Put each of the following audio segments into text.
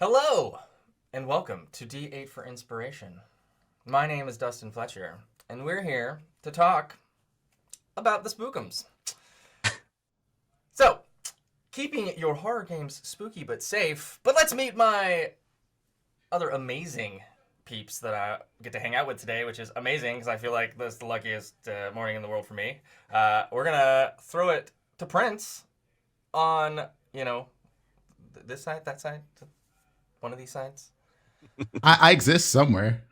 Hello, and welcome to D8 for Inspiration. My name is Dustin Fletcher, and we're here to talk about the spookums. So, keeping your horror games spooky but safe, but let's meet my other amazing peeps that I get to hang out with today, which is amazing because I feel like this is the luckiest morning in the world for me. We're gonna throw it to Prince on, this side, that side, one of these sides. I exist somewhere.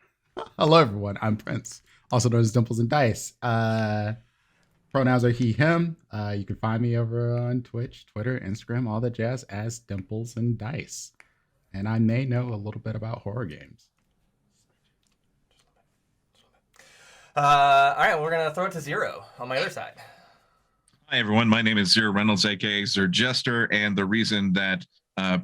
Hello, everyone. I'm Prince, also known as Dimples and Dice. Pronouns are he, him. You can find me over on Twitch, Twitter, Instagram, all that jazz as Dimples and Dice. And I may know a little bit about horror games. All right, we're gonna throw it to Zero on my other side. Hi, everyone. My name is Zero Reynolds, aka Xerjester, and the reason that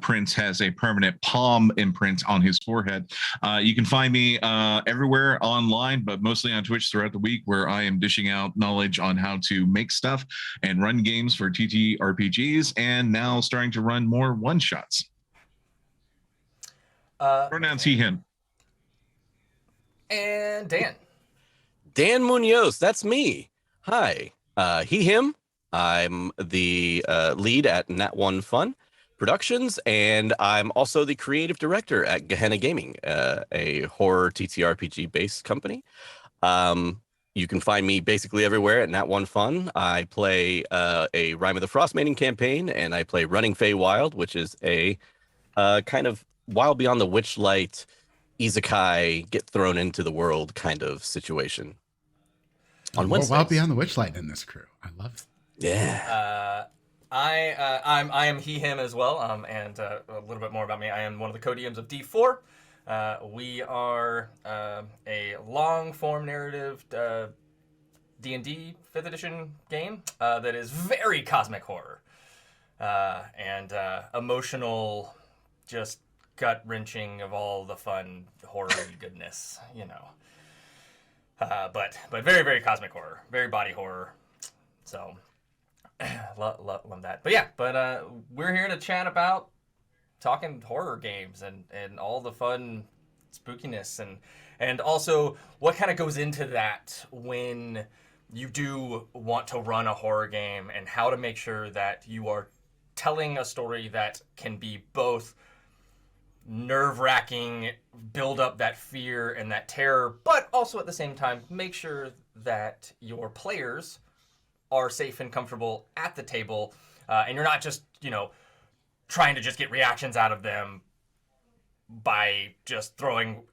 Prince has a permanent palm imprint on his forehead. You can find me everywhere online, but mostly on Twitch throughout the week, where I am dishing out knowledge on how to make stuff and run games for TTRPGs, and now starting to run more one-shots. Pronouns he, him. And Dan. Dan Munoz, that's me. Hi. He, him. I'm the lead at Nat One Fun Productions, and I'm also the creative director at Gehenna Gaming, a horror TTRPG based company. You can find me basically everywhere at Nat One Fun. I play a Rime of the Frostmaiden campaign, and I play Running Fey Wild, which is a kind of Wild Beyond the Witchlight isekai get thrown into the world kind of situation. On Wednesdays. Wild Beyond the Witchlight in this crew. I love it. Yeah. I am he, him as well. And a little bit more about me. I am one of the co-DMs of D4. We are a long-form narrative D&D 5th edition game that is very cosmic horror and emotional, just gut-wrenching of all the fun horror goodness, but very, very cosmic horror, very body horror. So love that. But yeah, we're here to chat about talking horror games and all the fun spookiness and also what kind of goes into that when you do want to run a horror game, and how to make sure that you are telling a story that can be both nerve-wracking, build up that fear and that terror, but also at the same time make sure that your players are safe and comfortable at the table, and you're not just trying to just get reactions out of them by just throwing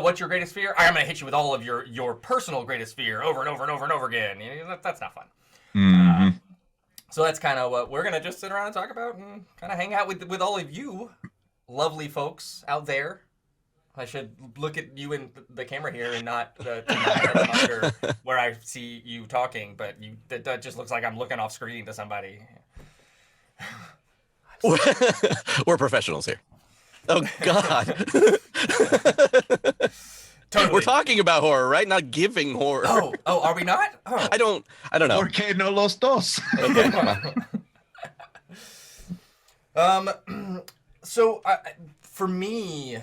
what's your greatest fear? I'm gonna hit you with all of your personal greatest fear over and over and over and over again. That's not fun. Mm-hmm. So that's kind of what we're gonna just sit around and talk about, and kind of hang out with all of you lovely folks out there. I should look at you in the camera here and not the monitor where I see you talking, but that just looks like I'm looking off screen to somebody. We're professionals here. Oh God. Totally. We're talking about horror, right? Not giving horror. Oh, are we not? Oh. I don't know. Porque no los dos. Okay. So for me,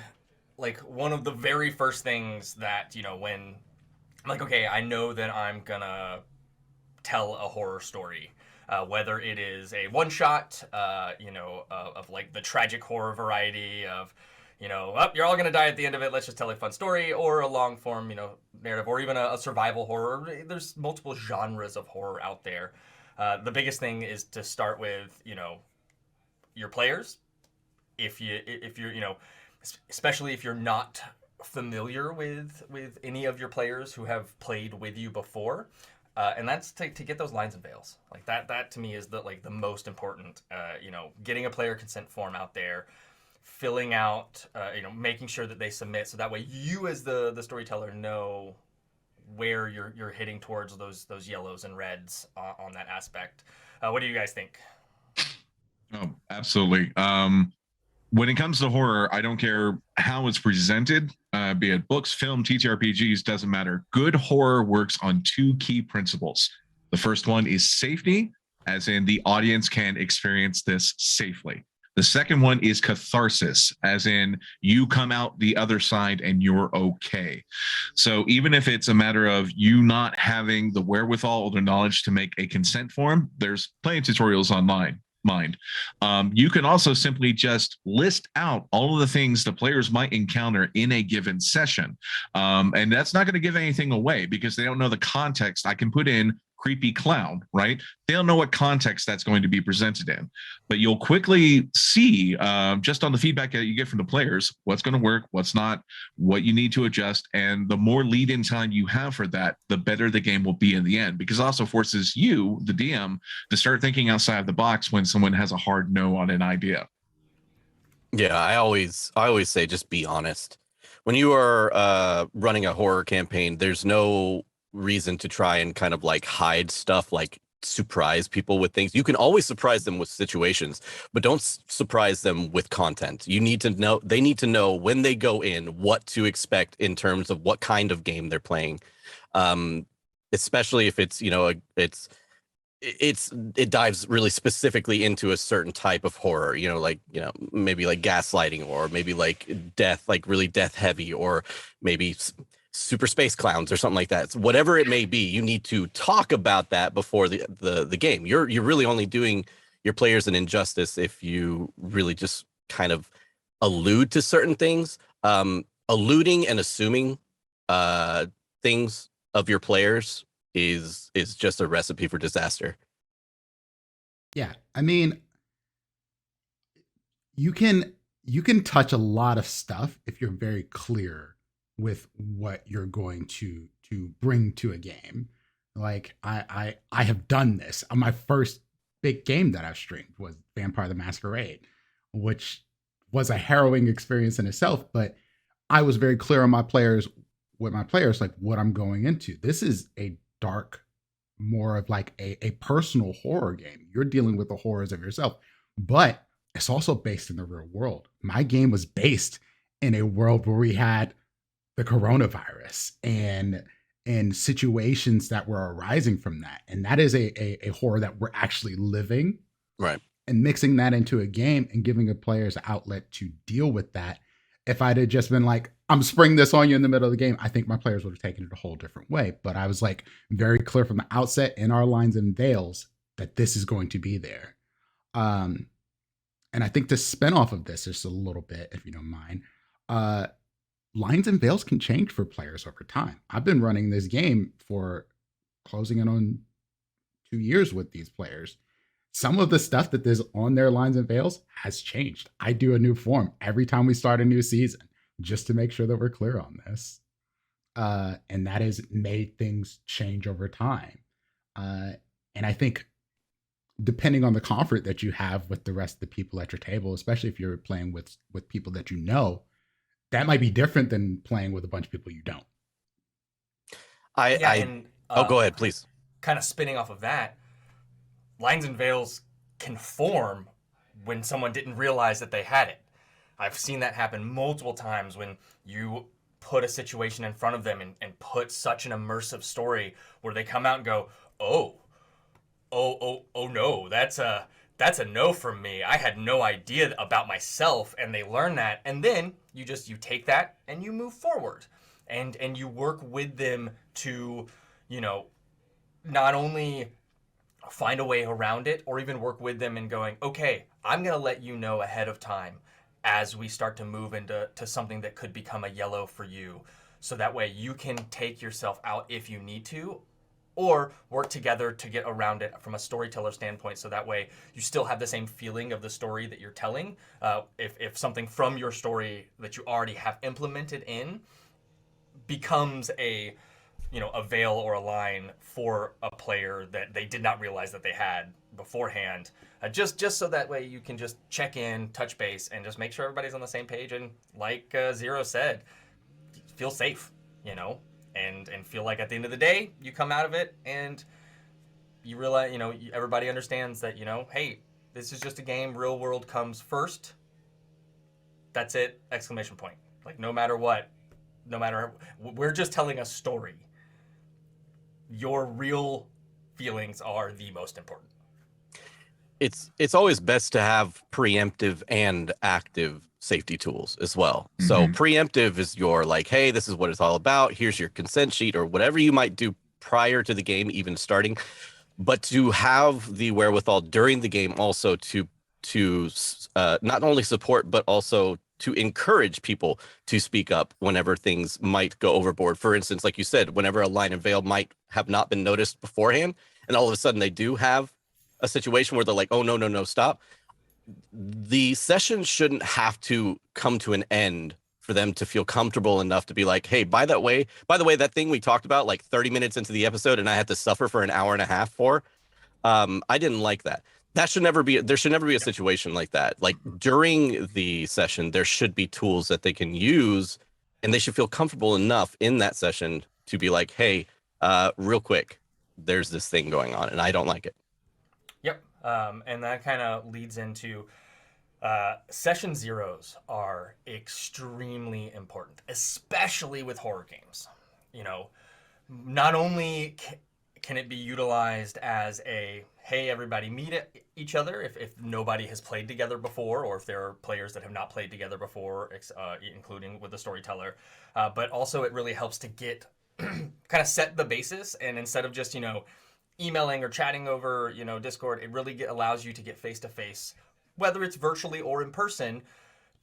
one of the very first things that, when I'm like, okay, I know that I'm gonna tell a horror story, whether it is a one shot, of the tragic horror variety of, you're all gonna die at the end of it, let's just tell a fun story, or a long form, narrative, or even a survival horror. There's multiple genres of horror out there. The biggest thing is to start with, your players. If you're, especially if you're not familiar with any of your players who have played with you before, and that's to get those lines and veils. That to me is the most important. Getting a player consent form out there, filling out, making sure that they submit, so that way you as the storyteller know where you're hitting towards those yellows and reds on that aspect. What do you guys think? Oh, absolutely. When it comes to horror, I don't care how it's presented, be it books, film, TTRPGs, doesn't matter. Good horror works on two key principles. The first one is safety, as in the audience can experience this safely. The second one is catharsis, as in you come out the other side and you're okay. So even if it's a matter of you not having the wherewithal or the knowledge to make a consent form, there's plenty of tutorials online. You can also simply just list out all of the things the players might encounter in a given session. And that's not going to give anything away because they don't know the context. I can put in creepy clown, right? They don't know what context that's going to be presented in, but you'll quickly see just on the feedback that you get from the players, what's going to work, what's not, what you need to adjust. And the more lead in time you have for that, the better the game will be in the end, because it also forces you, the DM, to start thinking outside the box when someone has a hard no on an idea. Yeah, I always say just be honest. When you are running a horror campaign, there's no reason to try and kind of like hide stuff, like surprise people with things. You can always surprise them with situations, but don't surprise them with content. You need to know, they need to know when they go in what to expect in terms of what kind of game they're playing. Especially if it's, you know, it dives really specifically into a certain type of horror, you know, like, you know, maybe like gaslighting, or maybe like death, like really death heavy, or maybe super space clowns or something like that. So whatever it may be, you need to talk about that before the game. You're really only doing your players an injustice if you really just kind of allude to certain things. Alluding and assuming things of your players is just a recipe for disaster. Yeah, I mean, you can touch a lot of stuff if you're very clear with what you're going to bring to a game. Like I have done this. My first big game that I've streamed was Vampire the Masquerade, which was a harrowing experience in itself, but I was very clear on my players, like what I'm going into. This is a dark, more of like a personal horror game. You're dealing with the horrors of yourself, but it's also based in the real world. My game was based in a world where we had the coronavirus and situations that were arising from that. And that is a horror that we're actually living. Right. And mixing that into a game and giving the players an outlet to deal with that. If I'd have just been like, I'm springing this on you in the middle of the game, I think my players would have taken it a whole different way. But I was like very clear from the outset in our lines and veils that this is going to be there. And I think to spin off of this just a little bit, if you don't mind, lines and veils can change for players over time. I've been running this game for closing in on 2 years with these players. Some of the stuff that is on their lines and veils has changed. I do a new form every time we start a new season just to make sure that we're clear on this. And that has made things change over time. And I think depending on the comfort that you have with the rest of the people at your table, especially if you're playing with people that you know, that might be different than playing with a bunch of people you don't. Go ahead, please. Kind of spinning off of that, lines and veils can form when someone didn't realize that they had it. I've seen that happen multiple times when you put a situation in front of them and put such an immersive story where they come out and go, oh no, that's a no from me. I had no idea about myself, and they learn that, and then you take that and you move forward, and you work with them to, you know, not only find a way around it, or even work with them and going, okay, I'm gonna let you know ahead of time as we start to move into something that could become a yellow for you, so that way you can take yourself out if you need to, or work together to get around it from a storyteller standpoint, so that way you still have the same feeling of the story that you're telling. If something from your story that you already have implemented in becomes a veil or a line for a player that they did not realize that they had beforehand, just so that way you can just check in, touch base, and just make sure everybody's on the same page. And like Zero said, feel safe, and feel like at the end of the day, you come out of it and you realize, everybody understands that, hey, this is just a game. Real world comes first. That's it! ! Like, no matter what, we're just telling a story. Your real feelings are the most important. it's always best to have preemptive and active safety tools as well. So preemptive is your like, hey, this is what it's all about. Here's your consent sheet or whatever you might do prior to the game even starting. But to have the wherewithal during the game also to not only support but also to encourage people to speak up whenever things might go overboard. For instance, like you said, whenever a line of veil might have not been noticed beforehand, and all of a sudden they do have a situation where they're like, oh, no, stop. The session shouldn't have to come to an end for them to feel comfortable enough to be like, hey, by the way, that thing we talked about like 30 minutes into the episode and I had to suffer for an hour and a half for, I didn't like that. There should never be a situation like that. Like during the session, there should be tools that they can use and they should feel comfortable enough in that session to be like, hey, real quick, there's this thing going on and I don't like it. Yep. And that kind of leads into session zeros are extremely important, especially with horror games. You know, not only can it be utilized as a, hey, everybody meet each other if nobody has played together before, or if there are players that have not played together before, including with the storyteller. But also it really helps to get kind of set the basis. And instead of just, emailing or chatting over, Discord, it really allows you to get face-to-face, whether it's virtually or in person,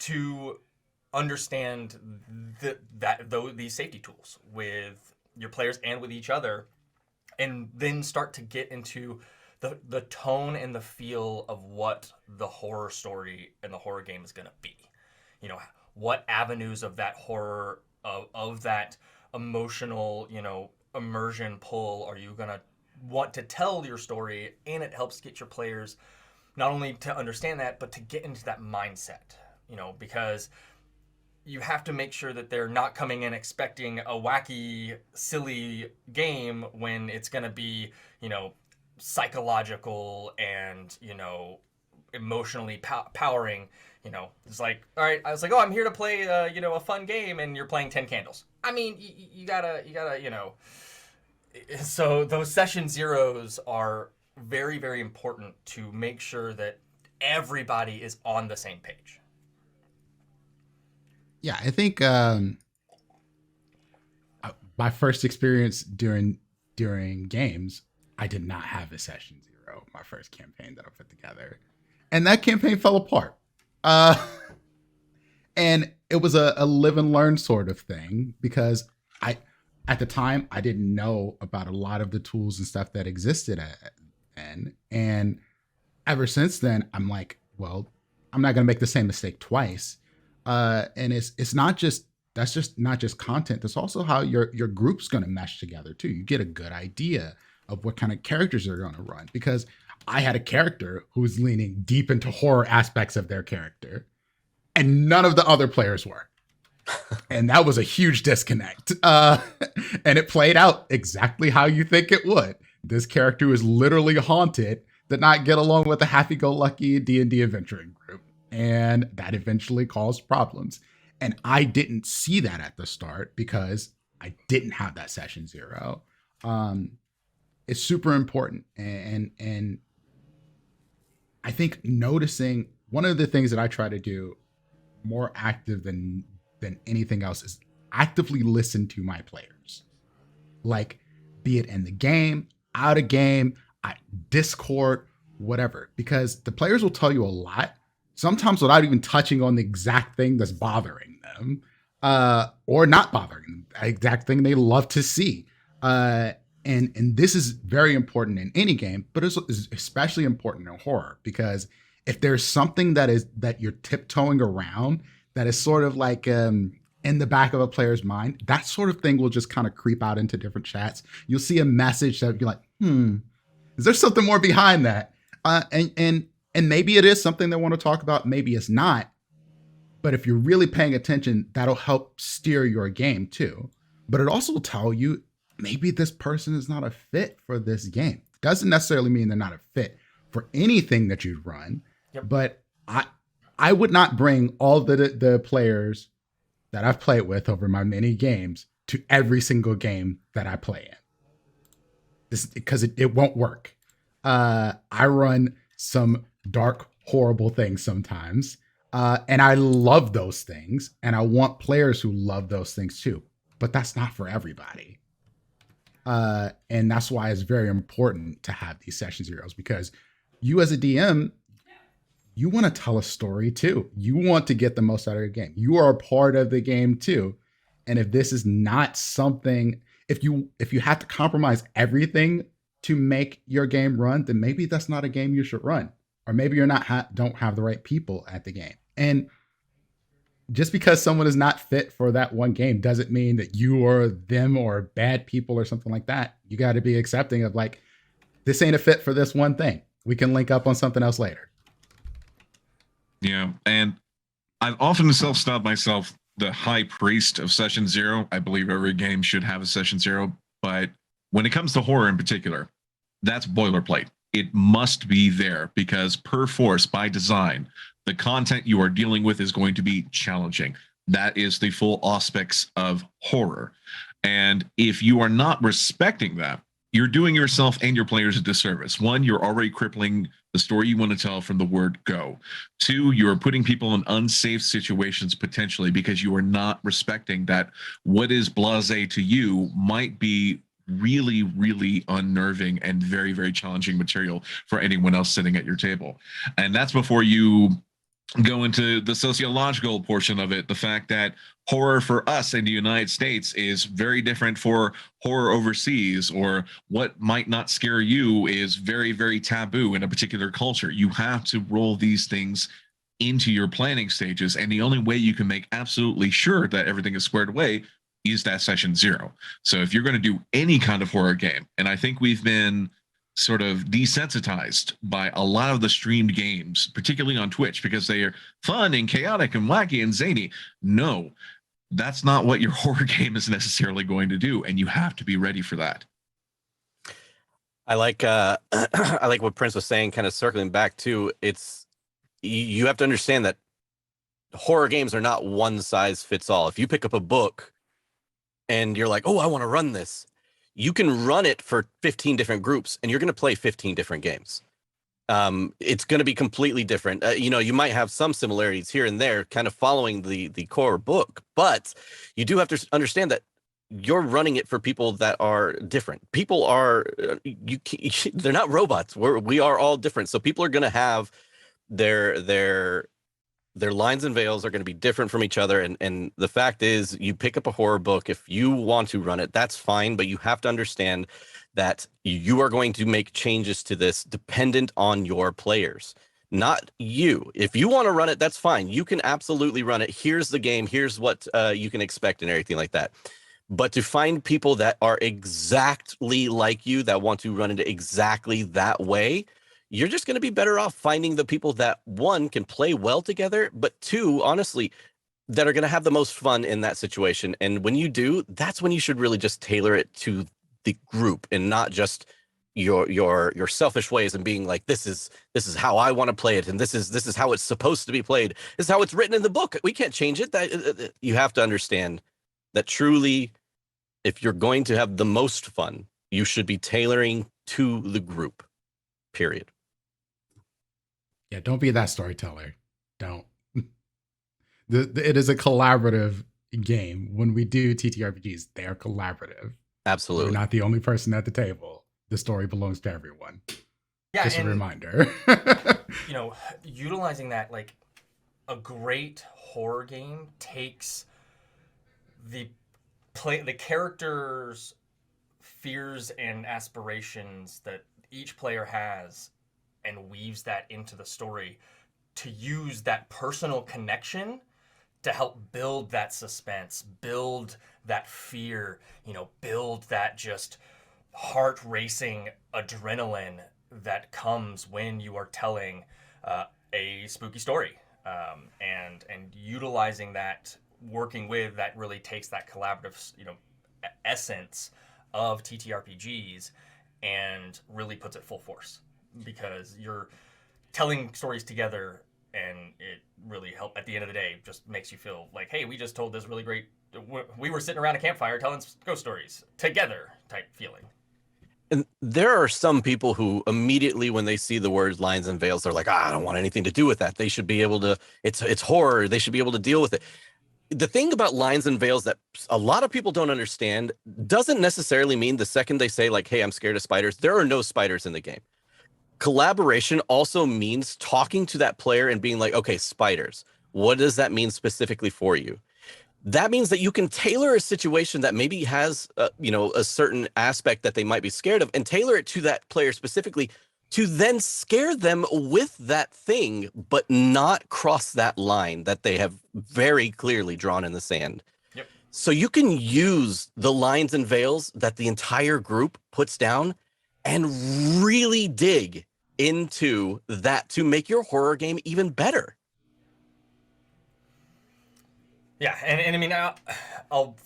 to understand these safety tools with your players and with each other, and then start to get into the tone and the feel of what the horror story and the horror game is going to be. What avenues of that horror, of that emotional, immersion pull are you going to want to tell your story, and it helps get your players not only to understand that, but to get into that mindset, because you have to make sure that they're not coming in expecting a wacky, silly game when it's going to be, psychological and, emotionally powering. It's like, all right, I was like, oh, I'm here to play, a fun game, and you're playing 10 Candles. I mean, you gotta, So those session zeros are very, very important to make sure that everybody is on the same page. Yeah, I think my first experience during games, I did not have a session zero. My first campaign that I put together, and that campaign fell apart. And it was a live and learn sort of thing, because at the time, I didn't know about a lot of the tools and stuff that existed then. And ever since then, I'm like, well, I'm not going to make the same mistake twice. And it's not just, that's just not just content. That's also how your group's going to mesh together too. You get a good idea of what kind of characters they're going to run, because I had a character who was leaning deep into horror aspects of their character, and none of the other players were. And that was a huge disconnect. And it played out exactly how you think it would. This character was literally haunted, did not get along with the happy-go-lucky D&D adventuring group. And that eventually caused problems. And I didn't see that at the start because I didn't have that session zero. It's super important. And I think noticing, one of the things that I try to do more active than anything else is actively listen to my players. Like, be it in the game, out of game, Discord, whatever. Because the players will tell you a lot, sometimes without even touching on the exact thing that's bothering them, or not bothering them, the exact thing they love to see. And this is very important in any game, but it's especially important in horror, because if there's something that you're tiptoeing around, that is sort of like in the back of a player's mind, that sort of thing will just kind of creep out into different chats. You'll see a message that you're like, is there something more behind that? And maybe it is something they want to talk about, maybe it's not. But if you're really paying attention, that'll help steer your game too. But it also will tell you, maybe this person is not a fit for this game. Doesn't necessarily mean they're not a fit for anything that you'd run. Yep. But I would not bring all the players that I've played with over my many games to every single game that I play in. Because it won't work. I run some dark, horrible things sometimes. And I love those things. And I want players who love those things too. But that's not for everybody. And that's why it's very important to have these session zeros, because you as a DM, you want to tell a story too. You want to get the most out of your game. You are a part of the game too. And if this is not something, if you have to compromise everything to make your game run, then maybe that's not a game you should run. Or maybe you're not don't have the right people at the game. And just because someone is not fit for that one game doesn't mean that you or them or bad people or something like that. You got to be accepting of like, this ain't a fit for this one thing. We can link up on something else later. Yeah, and I've often self-styled myself the high priest of session zero. I believe every game should have a session zero, but when it comes to horror in particular, that's boilerplate. It must be there because per force, by design, the content you are dealing with is going to be challenging. That is the full aspects of horror. And if you are not respecting that, you're doing yourself and your players a disservice. One, you're already crippling the story you want to tell from the word go. Two, you're putting people in unsafe situations potentially because you are not respecting that what is blasé to you might be really, really unnerving and very, very challenging material for anyone else sitting at your table. And that's before you go into the sociological portion of it, the fact that horror for us in the United States is very different for horror overseas, or what might not scare you is very, very taboo in a particular culture. You have to roll these things into your planning stages, and the only way you can make absolutely sure that everything is squared away is that session zero. So if you're going to do any kind of horror game, and I think we've been sort of desensitized by a lot of the streamed games, particularly on Twitch, because they are fun and chaotic and wacky and zany. No, that's not what your horror game is necessarily going to do, and you have to be ready for that. I like I like what Prince was saying, kind of circling back to it's you have to understand that horror games are not one size fits all. If you pick up a book and you're like, oh, I want to run this, you can run it for 15 different groups and you're going to play 15 different games. It's going to be completely different. You might have some similarities here and there, kind of following the core book, but you do have to understand that you're running it for people that are different. People are they're not robots. We are all different. So people are going to have their lines and veils are going to be different from each other. And the fact is, you pick up a horror book, if you want to run it, that's fine. But you have to understand that you are going to make changes to this dependent on your players, not you. If you want to run it, that's fine. You can absolutely run it. Here's the game. Here's what you can expect and everything like that. But to find people that are exactly like you, that want to run it exactly that way, you're just going to be better off finding the people that, one, can play well together, but two, honestly, that are going to have the most fun in that situation. And when you do, that's when you should really just tailor it to the group and not just your selfish ways and being like, this is how I want to play it, and this is how it's supposed to be played. This is how it's written in the book. We can't change it. That you have to understand that truly, if you're going to have the most fun, you should be tailoring to the group. Period. Yeah, don't be that storyteller. Don't. It is a collaborative game. When we do TTRPGs, they are collaborative. Absolutely. You're not the only person at the table. The story belongs to everyone. Yeah, Just a reminder. Utilizing that, like, a great horror game takes the characters' fears and aspirations that each player has and weaves that into the story to use that personal connection to help build that suspense, build that fear, build that just heart-racing adrenaline that comes when you are telling a spooky story. And utilizing that, working with that, really takes that collaborative, essence of TTRPGs and really puts it full force, because you're telling stories together, and it really helps at the end of the day. Just makes you feel like, hey, we just told this really great, we were sitting around a campfire telling ghost stories together type feeling. And there are some people who immediately, when they see the words lines and veils, they're like, I don't want anything to do with that. They should be able to, it's horror. They should be able to deal with it. The thing about lines and veils that a lot of people don't understand doesn't necessarily mean the second they say, like, hey, I'm scared of spiders, there are no spiders in the game. Collaboration also means talking to that player and being like, okay, spiders, what does that mean specifically for you? That means that you can tailor a situation that maybe has, a certain aspect that they might be scared of, and tailor it to that player specifically to then scare them with that thing, but not cross that line that they have very clearly drawn in the sand. Yep. So you can use the lines and veils that the entire group puts down and really dig into that to make your horror game even better. Yeah, and I mean, I'll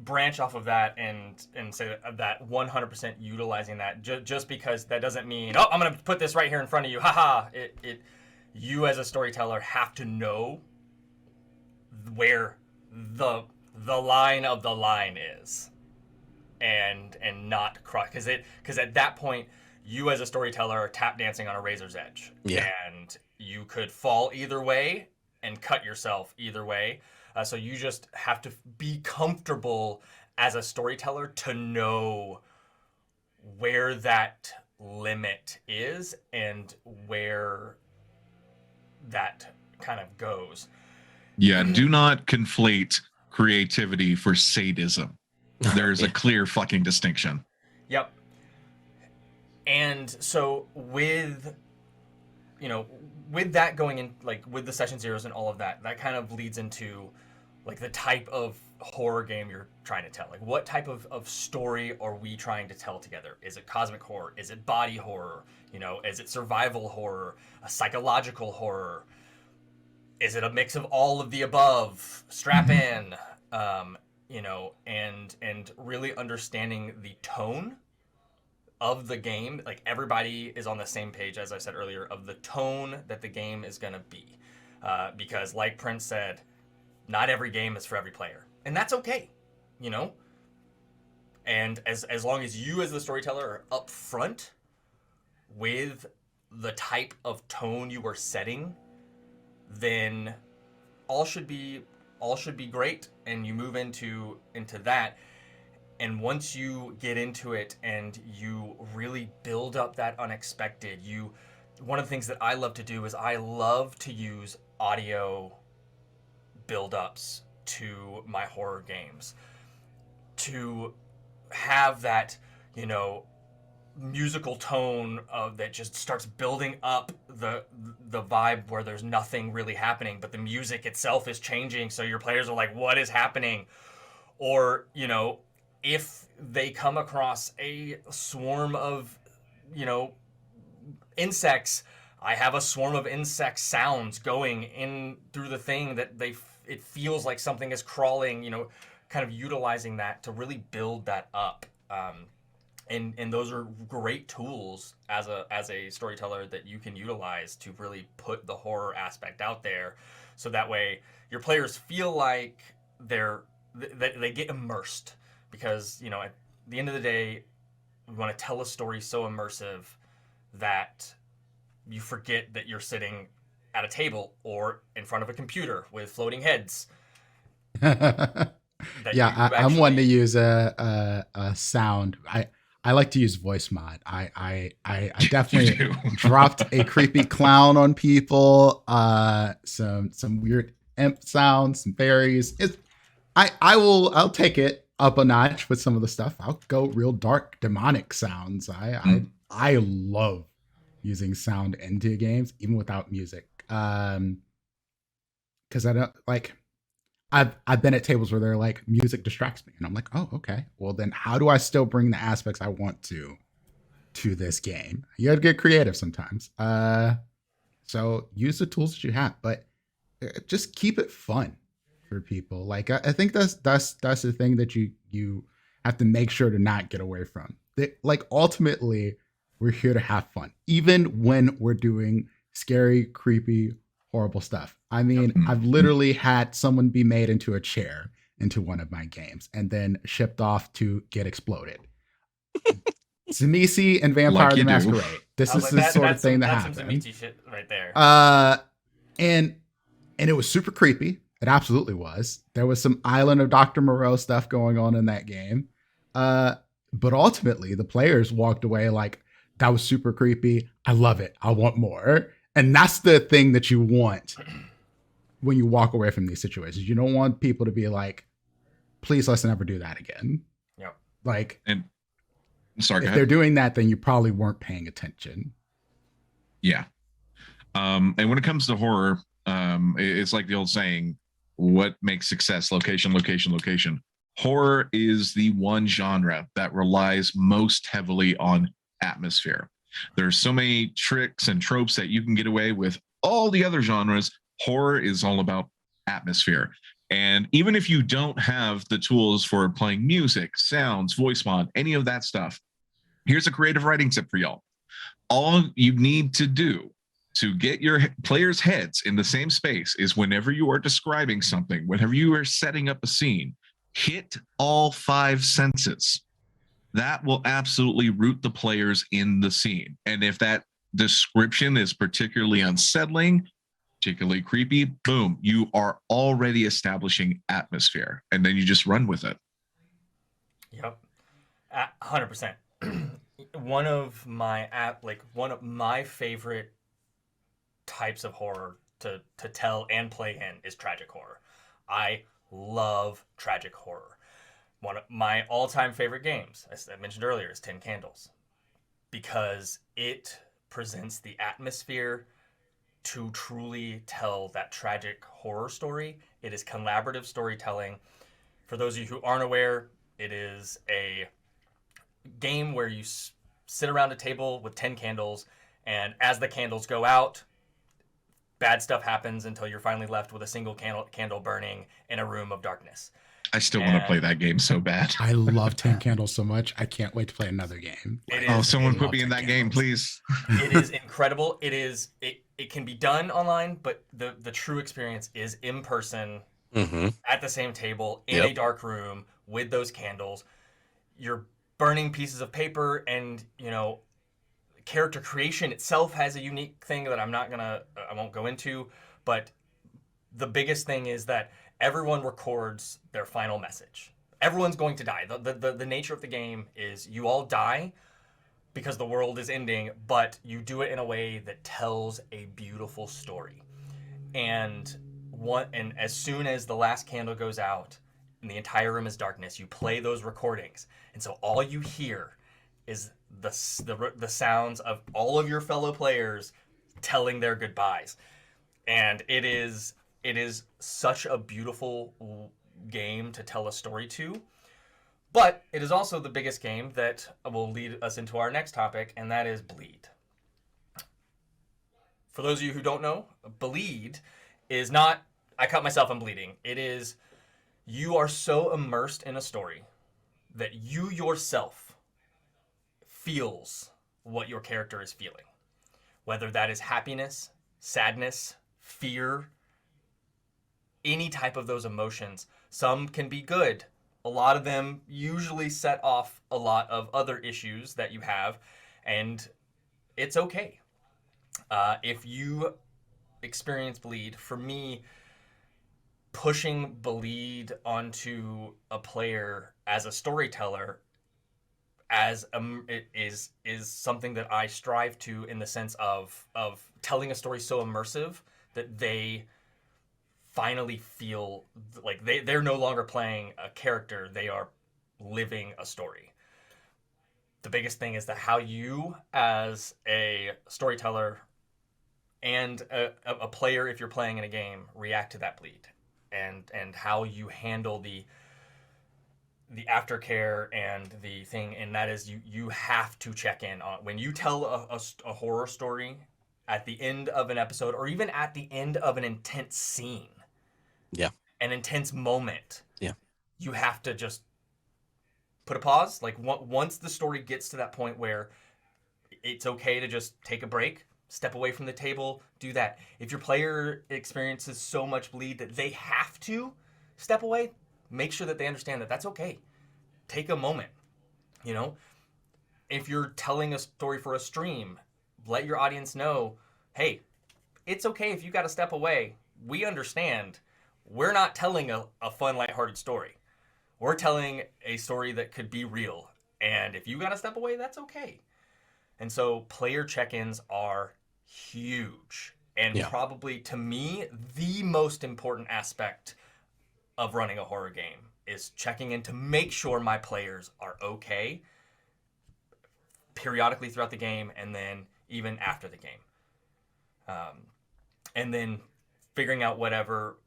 branch off of that and say that 100% utilizing that just because that doesn't mean, oh, I'm gonna put this right here in front of you, haha. You as a storyteller have to know where the line of the line is, and not cross, because at that point you as a storyteller are tap dancing on a razor's edge, and you could fall either way and cut yourself either way. So you just have to be comfortable as a storyteller to know where that limit is and where that kind of goes. Yeah, do not conflate creativity for sadism. There's a clear fucking distinction. Yep. And so with that going in, like with the session zeros and all of that, that kind of leads into like the type of horror game you're trying to tell. Like what type of story are we trying to tell together? Is it cosmic horror? Is it body horror? Is it survival horror? A psychological horror? Is it a mix of all of the above? Strap in, and really understanding the tone of the game. Like everybody is on the same page, as I said earlier, of the tone that the game is going to be. Because like Prince said, not every game is for every player, and that's okay, and as long as you as the storyteller are upfront with the type of tone you are setting, then all should be great, and you move into that. And once you get into it and you really build up that unexpected, one of the things that I love to do is I love to use audio build-ups to my horror games to have that, musical tone that just starts building up the vibe where there's nothing really happening, but the music itself is changing, so your players are like, what is happening? Or, if they come across a swarm of, insects, I have a swarm of insect sounds going in through the thing that it feels like something is crawling, kind of utilizing that to really build that up. And those are great tools as a storyteller that you can utilize to really put the horror aspect out there. So that way your players feel like they get immersed, because, at the end of the day, we want to tell a story so immersive that you forget that you're sitting at a table or in front of a computer with floating heads. I'm one to use a sound. I like to use voice mod. I definitely dropped a creepy clown on people. Some weird imp sounds, some fairies. I'll take it up a notch with some of the stuff. I'll go real dark demonic sounds. I love using sound into games, even without music. Because I don't like. I've been at tables where they're like, music distracts me, and I'm like, oh, okay. Well, then how do I still bring the aspects I want to this game? You got to get creative sometimes. So use the tools that you have, but just keep it fun for people. Like I think that's the thing that you have to make sure to not get away from. Like ultimately, we're here to have fun, even when we're doing scary, creepy, horrible stuff. I mean, I've literally had someone be made into a chair into one of my games and then shipped off to get exploded. Tsunisi and Vampire Like the you do. Masquerade. This I is was the like, sort of that's thing some, that that's some happened. Zamichi shit right there. And it was super creepy. It absolutely was. There was some Island of Dr. Moreau stuff going on in that game. But ultimately, the players walked away like, that was super creepy. I love it. I want more. And that's the thing that you want when you walk away from these situations. You don't want people to be like, please let's never do that again. Yep. Like, And sorry, go if ahead. they're doing that, then you probably weren't paying attention. Yeah. And when it comes to horror, it's like the old saying, what makes success? Location, location, location. Horror is the one genre that relies most heavily on atmosphere. There's so many tricks and tropes that you can get away with all the other genres. Horror is all about atmosphere. And even if you don't have the tools for playing music, sounds, voice mod, any of that stuff, here's a creative writing tip for y'all. All you need to do to get your players' heads in the same space is whenever you are describing something, whenever you are setting up a scene, hit all 5 senses. That will absolutely root the players in the scene. And if that description is particularly unsettling, particularly creepy, boom, you are already establishing atmosphere. And then you just run with it. Yep. 100%. One of my favorite types of horror to tell and play in is tragic horror. I love tragic horror. One of my all-time favorite games, as I mentioned earlier, is 10 Candles, because it presents the atmosphere to truly tell that tragic horror story. It is collaborative storytelling. For those of you who aren't aware, it is a game where you sit around a table with 10 candles, and as the candles go out, bad stuff happens until you're finally left with a single candle burning in a room of darkness. I still want to play that game so bad. I love 10 Candles so much. I can't wait to play another game. Someone put me in that game, please. It is incredible. It can be done online, but the true experience is in person, at the same table, in a dark room with those candles. You're burning pieces of paper, and character creation itself has a unique thing that I won't go into, but the biggest thing is that everyone records their final message. Everyone's going to die. The nature of the game is you all die because the world is ending, but you do it in a way that tells a beautiful story. And as soon as the last candle goes out and the entire room is darkness, you play those recordings. And so all you hear is the sounds of all of your fellow players telling their goodbyes. And it is such a beautiful game to tell a story to. But it is also the biggest game that will lead us into our next topic, and that is Bleed. For those of you who don't know, Bleed is not, I cut myself, I'm bleeding. It is, you are so immersed in a story that you yourself feels what your character is feeling. Whether that is happiness, sadness, fear, any type of those emotions. Some can be good. A lot of them usually set off a lot of other issues that you have, and it's okay. If you experience Bleed, for me, pushing Bleed onto a player as a storyteller is something that I strive to, in the sense of telling a story so immersive that they finally feel like they're no longer playing a character, they are living a story. The biggest thing is that how you, as a storyteller and a player, if you're playing in a game, react to that Bleed, and how you handle the aftercare and the thing. And that is, you have to check in on when you tell a horror story at the end of an episode, or even at the end of an intense scene. Yeah. An intense moment. Yeah. You have to just put a pause. Like, once the story gets to that point where it's okay to just take a break, step away from the table, do that. If your player experiences so much Bleed that they have to step away, make sure that they understand that that's okay. Take a moment. if you're telling a story for a stream, let your audience know, hey, it's okay if you got to step away. We understand. We're not telling a fun, lighthearted story. We're telling a story that could be real. And if you got to step away, that's okay. And so player check-ins are huge. And Yeah. probably, to me, the most important aspect of running a horror game is checking in to make sure my players are okay periodically throughout the game and then even after the game. And then figuring out whatever,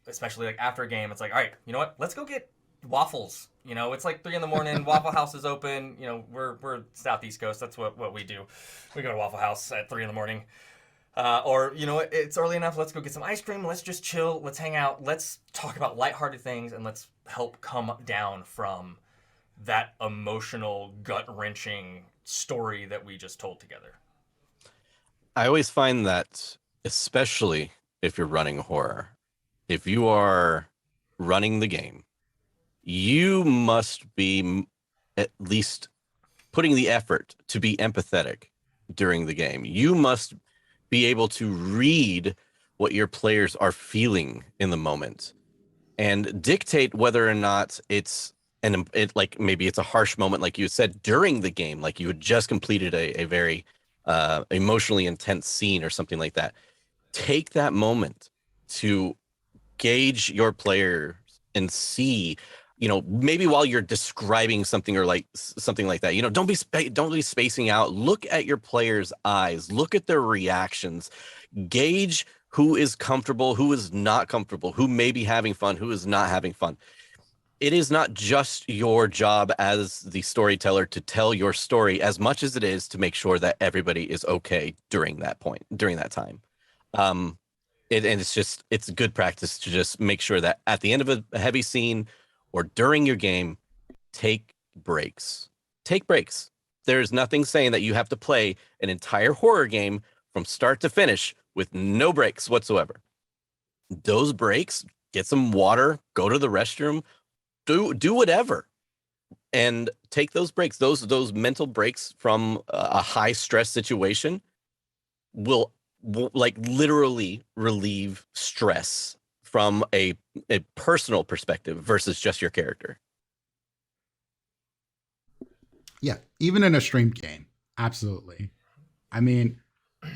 especially like after a game, it's like, all right, you know what? Let's go get waffles. You know, it's like 3 a.m. Waffle House is open. You know, we're Southeast Coast. That's what we do. We go to Waffle House at 3 a.m. Or, you know, it's early enough. Let's go get some ice cream. Let's just chill. Let's hang out. Let's talk about lighthearted things, and let's help come down from that emotional, gut-wrenching story that we just told together. I always find that, especially if you're running horror, if you are running the game, you must be at least putting the effort to be empathetic during the game. You must be able to read what your players are feeling in the moment and dictate whether or not it's like maybe it's a harsh moment, like you said, during the game, like you had just completed a very emotionally intense scene or something like that. Take that moment to gauge your players and see, you know, maybe while you're describing something or like something like that, you know, don't be spacing out. Look at your players' eyes, look at their reactions, gauge who is comfortable, who is not comfortable, who may be having fun, who is not having fun. It is not just your job as the storyteller to tell your story as much as it is to make sure that everybody is okay during that time. And it's good practice to just make sure that at the end of a heavy scene or during your game, take breaks. Take breaks. There's nothing saying that you have to play an entire horror game from start to finish with no breaks whatsoever. Those breaks, get some water, go to the restroom, do whatever, and take those breaks. Those mental breaks from a high stress situation will like literally relieve stress from a personal perspective versus just your character. Yeah, even in a stream game, absolutely. I mean,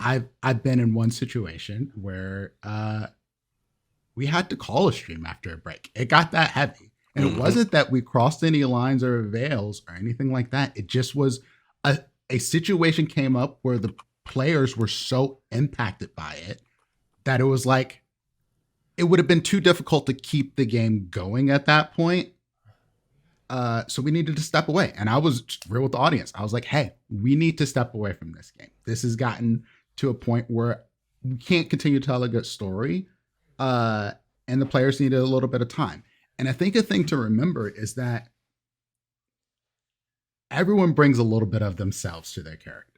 I've been in one situation where we had to call a stream after a break. It got that heavy. And it wasn't that we crossed any lines or veils or anything like that. It just was a situation came up where the players were so impacted by it that it was like, it would have been too difficult to keep the game going at that point. So we needed to step away. And I was real with the audience. I was like, hey, we need to step away from this game. This has gotten to a point where we can't continue to tell a good story. And the players needed a little bit of time. And I think a thing to remember is that everyone brings a little bit of themselves to their characters.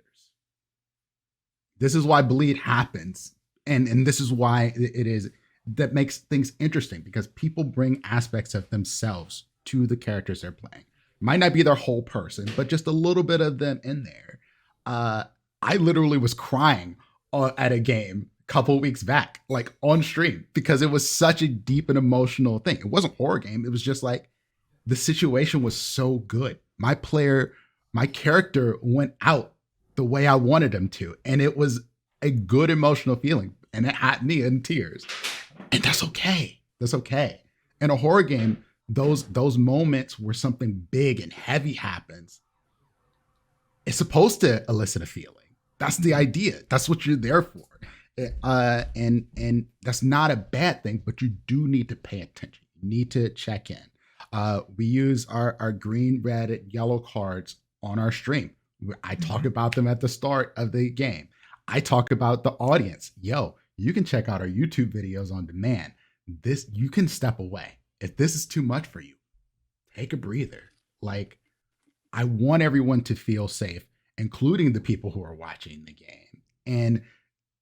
This is why bleed happens. And this is why it is that makes things interesting, because people bring aspects of themselves to the characters they're playing. Might not be their whole person, but just a little bit of them in there. I literally was crying at a game couple weeks back, like on stream, because it was such a deep and emotional thing. It wasn't a horror game. It was just like the situation was so good. My character went out the way I wanted him to. And it was a good emotional feeling. And it had me in tears. And that's okay. That's okay. In a horror game, those moments where something big and heavy happens, it's supposed to elicit a feeling. That's the idea. That's what you're there for. And that's not a bad thing, but you do need to pay attention. You need to check in. We use our green, red, yellow cards on our stream. I talked about them at the start of the game. I talk about the audience. Yo, you can check out our YouTube videos on demand. You can step away. If this is too much for you, take a breather. Like, I want everyone to feel safe, including the people who are watching the game. And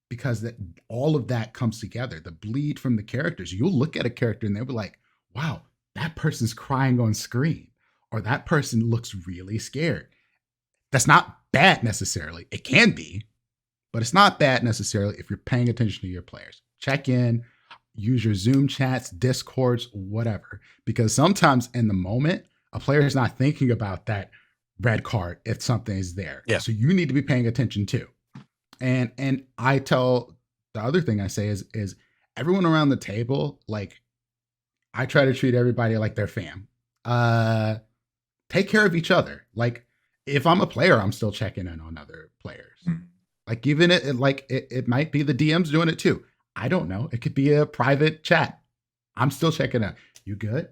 because all of that comes together, the bleed from the characters. You'll look at a character and they'll be like, wow, that person's crying on screen, or that person looks really scared. That's not bad necessarily. It can be, but it's not bad necessarily if you're paying attention to your players. Check in, use your Zoom chats, Discords, whatever. Because sometimes in the moment, a player is not thinking about that red card if something is there. Yeah. So you need to be paying attention too. And I tell the other thing I say is everyone around the table, like I try to treat everybody like they're fam. Take care of each other. Like if I'm a player, I'm still checking in on other players. Like even it might be the DMs doing it too. I don't know. It could be a private chat. I'm still checking in. You good?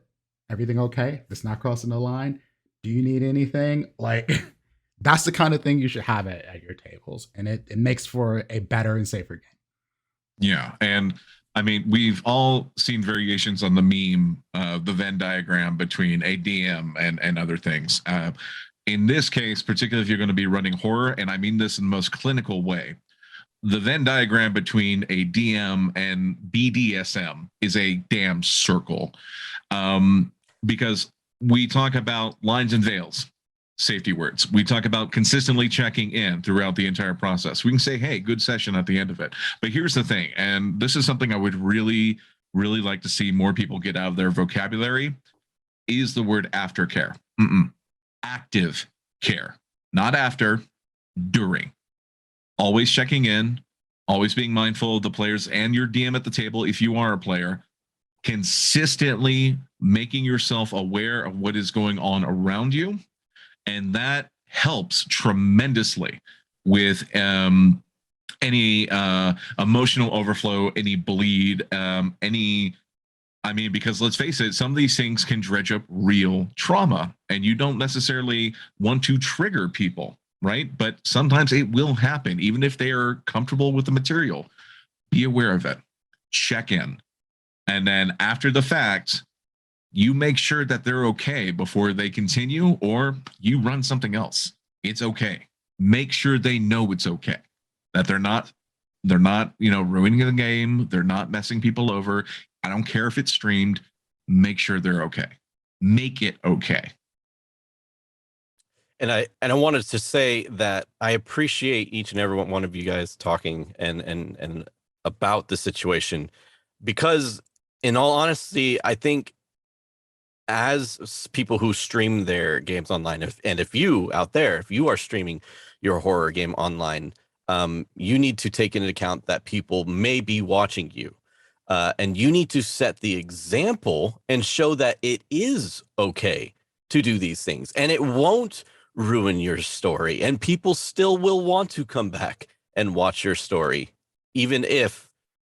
Everything okay? It's not crossing the line. Do you need anything? Like that's the kind of thing you should have at your tables. And it makes for a better and safer game. Yeah. And I mean, we've all seen variations on the meme, the Venn diagram between a DM and other things. In this case, particularly if you're going to be running horror, and I mean this in the most clinical way, the Venn diagram between a DM and BDSM is a damn circle. Because we talk about lines and veils, safety words. We talk about consistently checking in throughout the entire process. We can say, hey, good session at the end of it. But here's the thing, and this is something I would really, really like to see more people get out of their vocabulary, is the word aftercare. Active care. Not after, during. Always checking in, always being mindful of the players and your DM at the table if you are a player, consistently making yourself aware of what is going on around you. And that helps tremendously with any emotional overflow, any bleed, because let's face it, some of these things can dredge up real trauma, and you don't necessarily want to trigger people, right? But sometimes it will happen, even if they are comfortable with the material. Be aware of it. Check in. And then after the fact, you make sure that they're okay before they continue, or you run something else. It's okay. Make sure they know it's okay, that they're not, ruining the game. They're not messing people over. I don't care if it's streamed. Make sure they're okay. Make it okay. And I wanted to say that I appreciate each and every one of you guys talking and about the situation, because in all honesty, I think as people who stream their games online, if you out there, if you are streaming your horror game online, you need to take into account that people may be watching you. And you need to set the example and show that it is okay to do these things, and it won't ruin your story, and people still will want to come back and watch your story, even if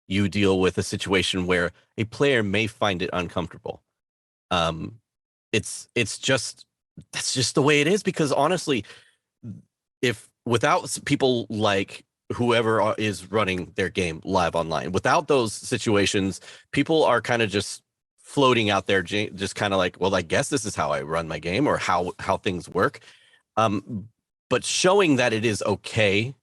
you deal with a situation where a player may find it uncomfortable. That's just the way it is, because honestly, if without people like whoever is running their game live online, without those situations, people are kind of just floating out there, just kind of like, well, I guess this is how I run my game, or how things work. But showing that it is okay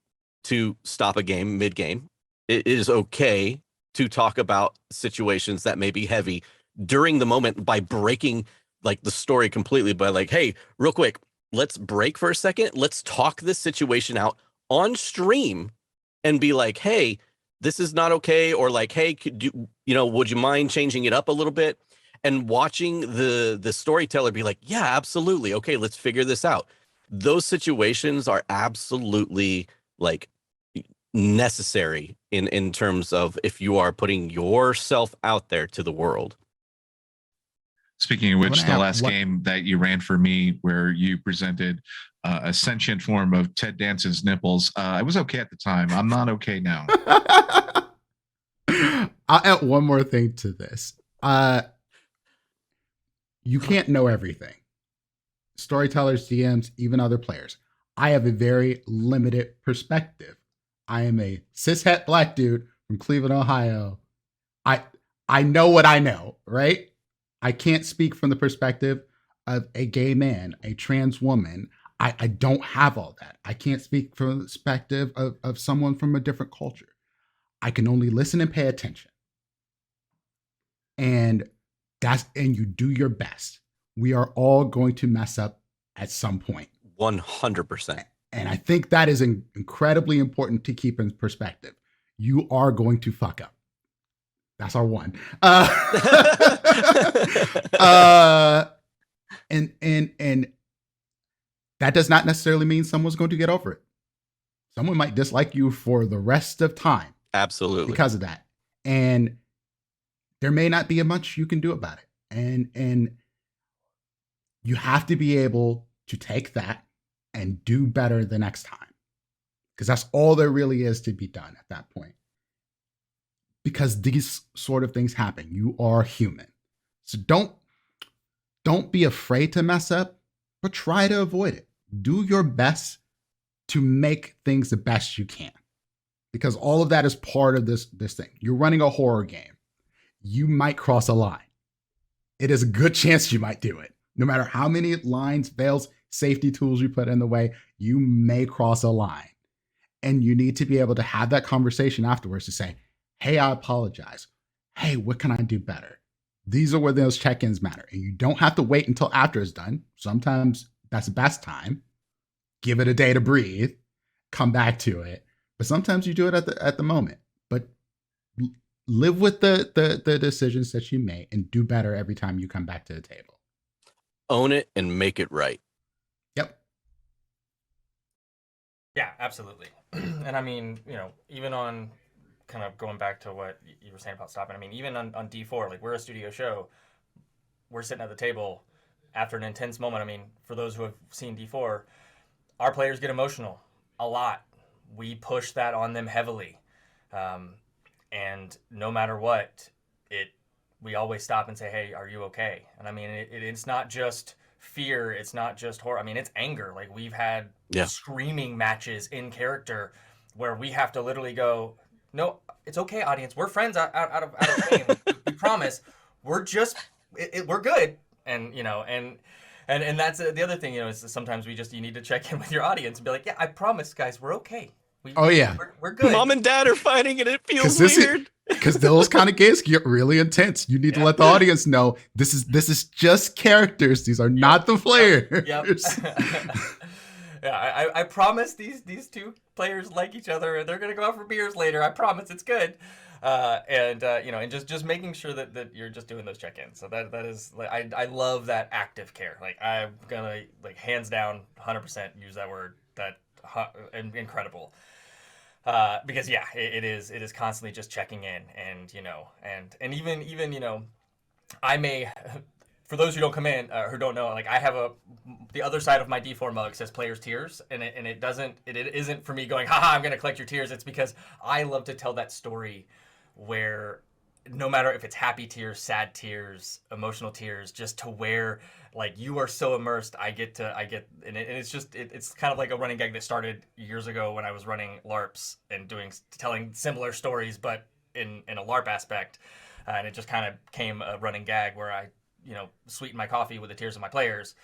to stop a game mid-game, it is okay to talk about situations that may be heavy during the moment by breaking like the story completely, by like, hey, real quick, let's break for a second. Let's talk this situation out on stream and be like, hey, this is not okay. Or like, hey, could would you mind changing it up a little bit? And watching the storyteller be like, yeah, absolutely. Okay, let's figure this out. Those situations are absolutely like necessary in terms of if you are putting yourself out there to the world. Speaking of which, the last game that you ran for me, where you presented a sentient form of Ted Danson's nipples, I was okay at the time. I'm not okay now. I'll add one more thing to this. You can't know everything. Storytellers, DMs, even other players. I have a very limited perspective. I am a cishet black dude from Cleveland, Ohio. I know what I know, right? I can't speak from the perspective of a gay man, a trans woman. I don't have all that. I can't speak from the perspective of someone from a different culture. I can only listen and pay attention. And you do your best. We are all going to mess up at some point. 100%. And I think that is incredibly important to keep in perspective. You are going to fuck up. That's our one. And that does not necessarily mean someone's going to get over it. Someone might dislike you for the rest of time. Absolutely. Because of that. And there may not be much you can do about it. And you have to be able to take that and do better the next time. Because that's all there really is to be done at that point. Because these sort of things happen. You are human. So don't be afraid to mess up, but try to avoid it. Do your best to make things the best you can. Because all of that is part of this thing. You're running a horror game. You might cross a line. It is a good chance you might do it. No matter how many lines, veils, safety tools you put in the way, you may cross a line. And you need to be able to have that conversation afterwards to say, hey, I apologize. Hey, what can I do better? These are where those check-ins matter. And you don't have to wait until after it's done. Sometimes that's the best time. Give it a day to breathe. Come back to it. But sometimes you do it at the moment. But live with the decisions that you make and do better every time you come back to the table. Own it and make it right. Yep. Yeah, absolutely. And I mean, even on kind of going back to what you were saying about stopping, I mean, even on D4, like we're a studio show, we're sitting at the table after an intense moment. I mean, for those who have seen D4, our players get emotional a lot. We push that on them heavily. And no matter what, we always stop and say, hey, are you okay? And I mean, it's not just fear. It's not just horror. I mean, it's anger. Like we've had screaming matches in character where we have to literally go, no, it's okay, audience. We're friends out of game. We promise. We're just, we're good. And, and that's the other thing, is sometimes you need to check in with your audience and be like, yeah, I promise, guys, we're okay. We're good. Mom and dad are fighting and it feels weird. Because those kind of games get really intense. You need to let the audience know this is just characters. These are not the players. Yep. Yeah, I promise these two players like each other and they're gonna go out for beers later. I promise it's good. And just making sure that you're just doing those check-ins. So that is like I love that active care. Like I'm gonna hands down 100% use that word. That incredible. Because it is constantly just checking in and and even I may, for those who don't come in who don't know, like I have the other side of my D4 mug says players tears and it isn't for me going haha I'm gonna collect your tears. It's because I love to tell that story where no matter if it's happy tears, sad tears, emotional tears, just to where like you are so immersed, I get and it's just it's kind of like a running gag that started years ago when I was running LARPs and telling similar stories, but in a LARP aspect, and it just kind of became a running gag where I sweeten my coffee with the tears of my players,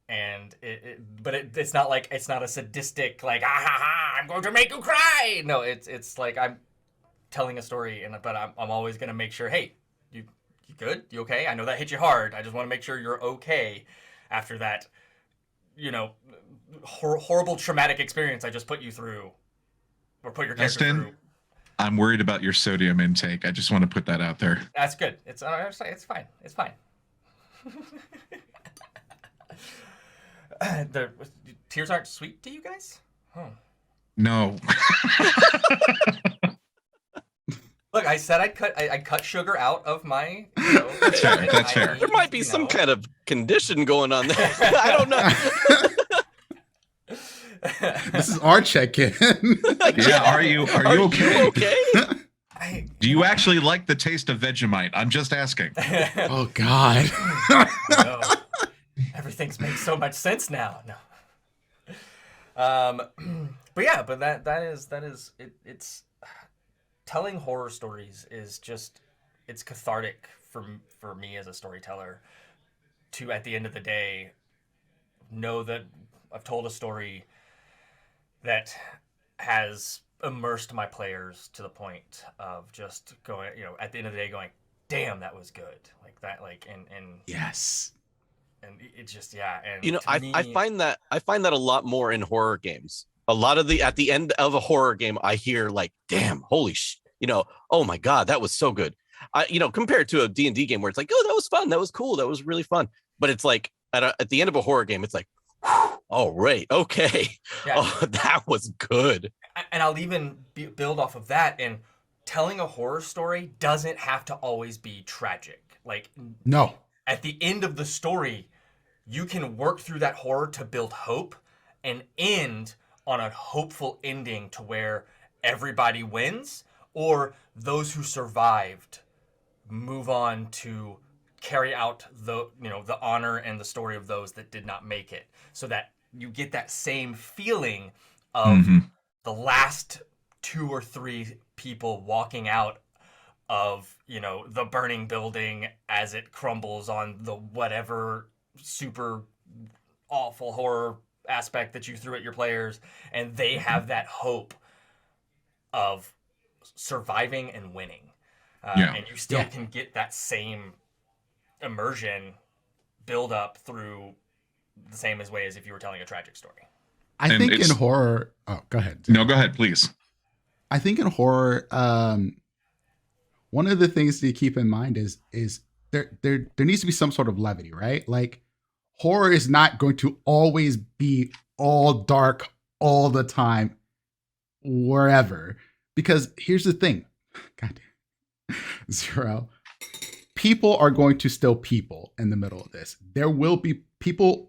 and it's not like it's not a sadistic like I'm going to make you cry. No, it's like I'm telling a story, but I'm always gonna make sure, hey, you good? You okay? I know that hit you hard. I just want to make sure you're okay after that, horrible traumatic experience I just put you through, or put your character Dustin, through. I'm worried about your sodium intake. I just want to put that out there. That's good. It's fine. It's fine. The tears aren't sweet to you guys? No. Look, I said I cut sugar out of my. That's fair. That's fair. There might be some kind of condition going on there. I don't know. This is our check-in. Yeah, are you okay? You okay? Do you actually like the taste of Vegemite? I'm just asking. Oh God. No. Everything's makes so much sense now. No. But that is it's telling horror stories is just it's cathartic for me as a storyteller to at the end of the day know that I've told a story that has immersed my players to the point of just going, at the end of the day going, damn, that was good. Like that, like, and Yes. And it just, yeah. And You know, to me, I find that a lot more in horror games. A lot of at the end of a horror game, I hear like, damn, holy you know, oh my God, that was so good. Compared to a D&D game where it's like, oh, that was fun. That was cool. That was really fun. But it's like at the end of a horror game, it's like, oh, right. Okay. yeah. Oh, that was good. And I'll even build off of that. And telling a horror story doesn't have to always be tragic. Like, No. at the end of the story, you can work through that horror to build hope and end on a hopeful ending to where everybody wins, or those who survived move on to carry out the honor and the story of those that did not make it, so that you get that same feeling of the last 2 or 3 people walking out of the burning building as it crumbles on the whatever super awful horror aspect that you threw at your players, and they have that hope of surviving and winning. And you still can get that same immersion build up through the same way as if you were telling a tragic story. I think in horror, oh, go ahead. No, go ahead, please. I think in horror, one of the things to keep in mind is there needs to be some sort of levity, right? Like, horror is not going to always be all dark all the time, wherever. Because here's the thing, God damn, Zero. People are going to still people in the middle of this. There will be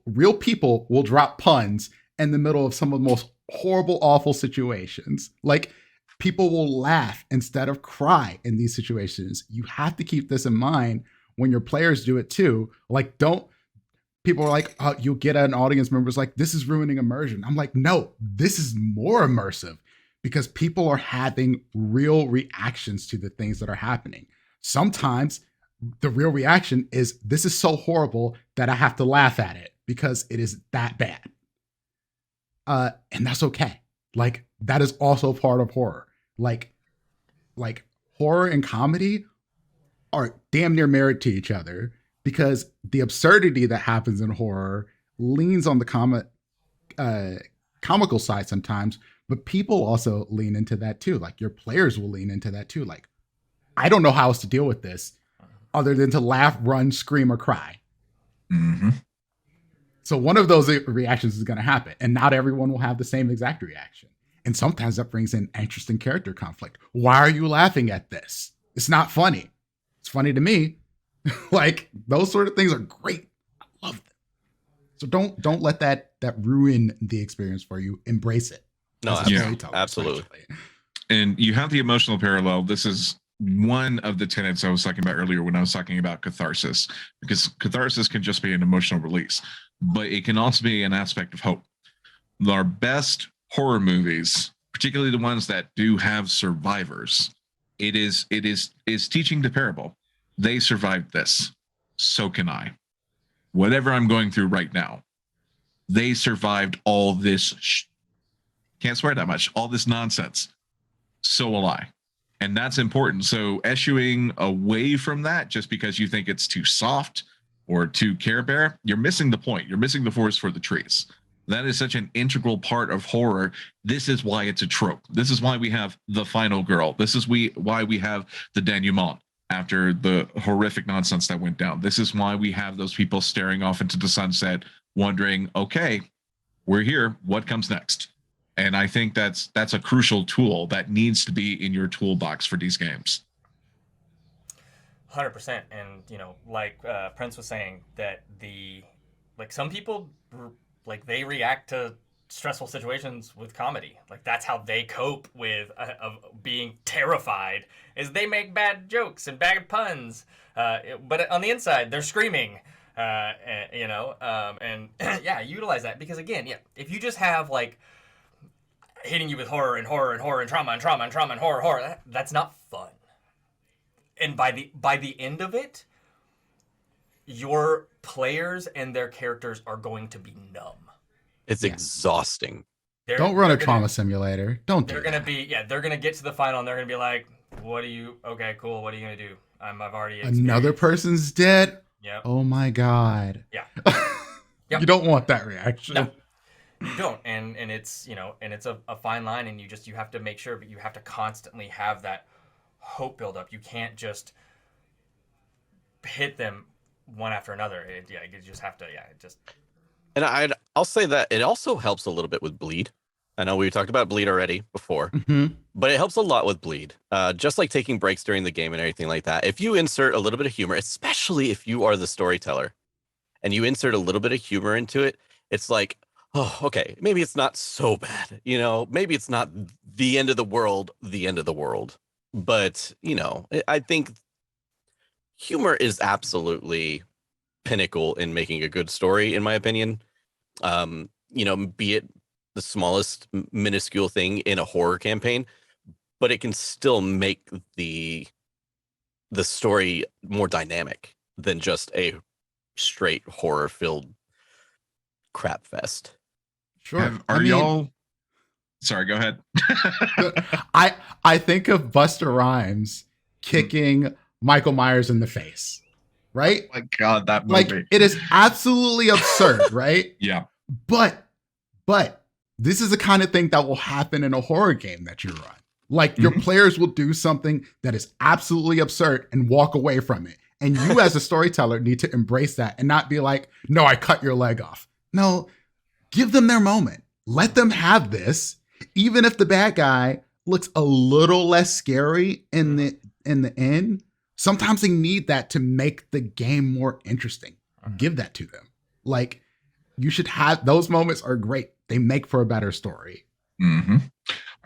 real people will drop puns in the middle of some of the most horrible, awful situations. Like, people will laugh instead of cry in these situations. You have to keep this in mind when your players do it too. Like, people are like, oh, you'll get an audience members like, this is ruining immersion. I'm like, no, this is more immersive because people are having real reactions to the things that are happening. Sometimes the real reaction is, this is so horrible that I have to laugh at it because it is that bad. And that's okay. Like, that is also part of horror. Like horror and comedy are damn near married to each other because the absurdity that happens in horror leans on the comical side sometimes, but people also lean into that too. Like, your players will lean into that too. Like, I don't know how else to deal with this other than to laugh, run, scream, or cry. Mm-hmm. So one of those reactions is going to happen, and not everyone will have the same exact reaction. And sometimes that brings in interesting character conflict. Why are you laughing at this? It's not funny. It's funny to me. Like, those sort of things are great. I love them. So don't let that ruin the experience for you. Embrace it. No, absolutely. And you have the emotional parallel. This is one of the tenets I was talking about earlier when I was talking about catharsis, because catharsis can just be an emotional release, but it can also be an aspect of hope. Our best horror movies, particularly the ones that do have survivors, it is teaching the parable. They survived this, so can I. Whatever I'm going through right now, they survived all this can't swear that much, all this nonsense, so will I. And that's important. So eschewing away from that just because you think it's too soft or too Care Bear, you're missing the point. You're missing the forest for the trees. That is such an integral part of horror. This is why it's a trope. This is why we have the final girl. This is why we have the denouement after the horrific nonsense that went down. This is why we have those people staring off into the sunset, wondering, okay, we're here. What comes next? And I think that's a crucial tool that needs to be in your toolbox for these games. 100%. And, like Prince was saying, that some people, like, they react to stressful situations with comedy. Like, that's how they cope with being terrified, is they make bad jokes and bad puns. But on the inside, they're screaming, and yeah, utilize that. Because, again, if you just have, like, hitting you with horror and horror and horror and trauma and trauma and trauma and horror, that's not fun. And by the end of it, your players and their characters are going to be numb. It's exhausting. Don't run a trauma simulator. They're going to get to the final and they're going to be like, okay, cool. What are you going to do? I've already experienced. Another person's dead. Yep. Oh my God. Yeah. You don't want that reaction. No. You don't, and it's and it's a fine line, and you have to make sure, but you have to constantly have that hope build up. You can't just hit them one after another. You just have to just. And I'll say that it also helps a little bit with bleed. I know we talked about bleed already before, but it helps a lot with bleed. Just like taking breaks during the game and everything like that. If you insert a little bit of humor, especially if you are the storyteller, and you insert a little bit of humor into it, it's like, oh, okay, maybe it's not so bad. Maybe it's not the end of the world, But, I think humor is absolutely pinnacle in making a good story, in my opinion. Be it the smallest minuscule thing in a horror campaign, but it can still make the story more dynamic than just a straight horror filled crap fest. Sure. Y'all? Sorry, go ahead. I think of Busta Rhymes kicking Michael Myers in the face, right? Oh my God, that movie. Like, it is absolutely absurd, right? Yeah. But this is the kind of thing that will happen in a horror game that you run. Like, your players will do something that is absolutely absurd and walk away from it. And you as a storyteller need to embrace that and not be like, no, I cut your leg off. No, give them their moment. Let them have this. Even if the bad guy looks a little less scary in the end, sometimes they need that to make the game more interesting. Give that to them. Like, you should have, those moments are great. They make for a better story. Are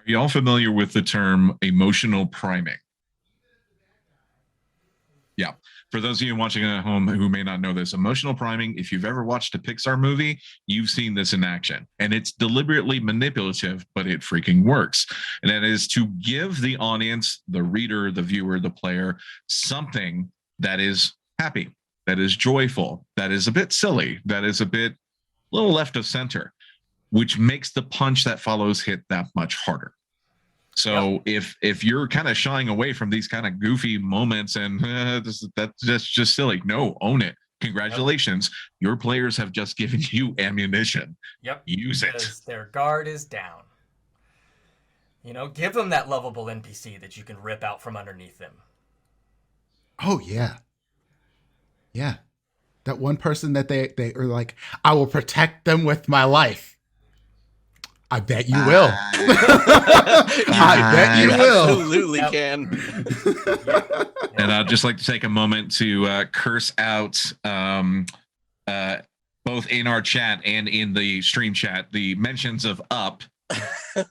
you all familiar with the term emotional priming? Yeah. For those of you watching at home who may not know this, emotional priming, if you've ever watched a Pixar movie, you've seen this in action. And it's deliberately manipulative, but it freaking works. And that is to give the audience, the reader, the viewer, the player, something that is happy, that is joyful, that is a bit silly, that is a little left of center, which makes the punch that follows hit that much harder. So if you're kind of shying away from these kind of goofy moments and that's just silly, no, own it. Congratulations. Your players have just given you ammunition. Use it. Their guard is down. Give them that lovable NPC that you can rip out from underneath them. Oh, yeah. Yeah. That one person that they are like, I will protect them with my life. I bet you will. I bet you will. Absolutely can. And I'd just like to take a moment to curse out both in our chat and in the stream chat the mentions of Up. I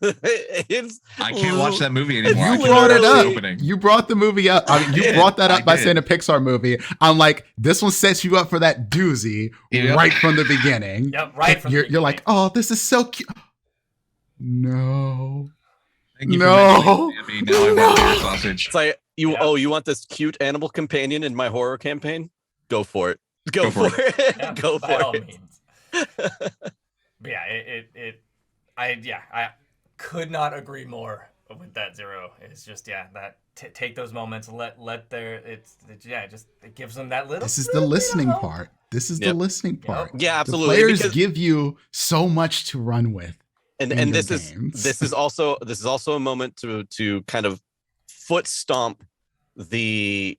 can't watch that movie anymore. You brought it up. You brought the movie up. I mean, you brought that up by saying a Pixar movie. I'm like, this one sets you up for that doozy right from the beginning. Right from the beginning. You're like, oh, this is so cute. No. Thank you for mentioning it. Now I want beer sausage. It's like, you want this cute animal companion in my horror campaign? Go for it. Go for it. Yeah, Go by for all it. means. But yeah, I could not agree more with that, Zero. It's just that take those moments, let their it gives them that little. This is the listening part. This is the listening part. Yeah, absolutely. The players give you so much to run with. And this is also a moment to kind of foot stomp the